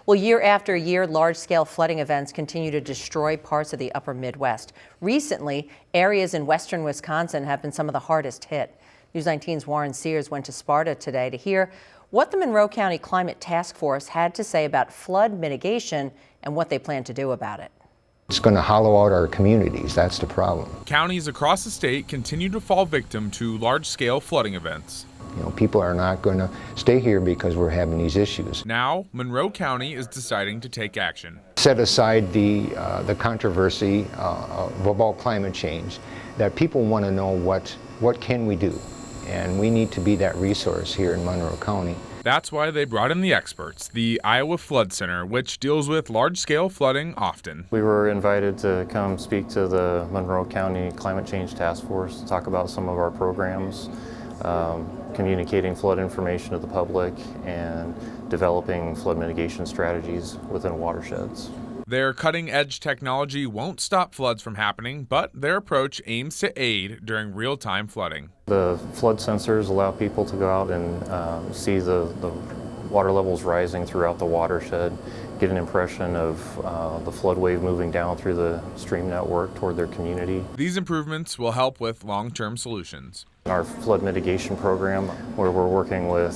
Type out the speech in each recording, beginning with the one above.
Well, year after year, large-scale flooding events continue to destroy parts of the upper Midwest. Recently, areas in western Wisconsin have been some of the hardest hit. News 19's Warren Sears went to Sparta today to hear what the Monroe County Climate Task Force had to say about flood mitigation and what they plan to do about it. It's going to hollow out our communities. That's the problem. Counties across the state continue to fall victim to large-scale flooding events. You know, people are not going to stay here because we're having these issues. Now, Monroe County is deciding to take action. Set aside the controversy about climate change, that people want to know what can we do, and we need to be that resource here in Monroe County. That's why they brought in the experts, the Iowa Flood Center, which deals with large-scale flooding often. We were invited to come speak to the Monroe County Climate Change Task Force to talk about some of our programs, communicating flood information to the public, and developing flood mitigation strategies within watersheds. Their cutting-edge technology won't stop floods from happening, but their approach aims to aid during real-time flooding. The flood sensors allow people to go out and see the water levels rising throughout the watershed, get an impression of the flood wave moving down through the stream network toward their community. These improvements will help with long-term solutions. Our flood mitigation program, where we're working with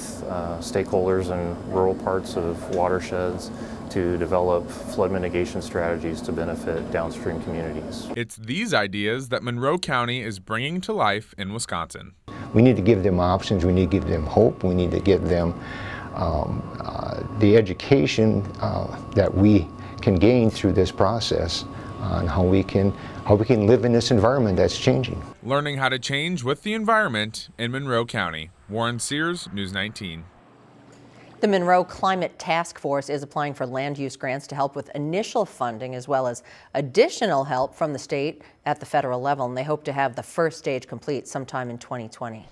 stakeholders in rural parts of watersheds to develop flood mitigation strategies to benefit downstream communities. It's these ideas that Monroe County is bringing to life in Wisconsin. We need to give them options. We need to give them hope. We need to give them the education that we can gain through this process on how we can live in this environment that's changing. Learning how to change with the environment in Monroe County. Warren Sears, News 19. The Monroe Climate Task Force is applying for land use grants to help with initial funding as well as additional help from the state at the federal level, and they hope to have the first stage complete sometime in 2020.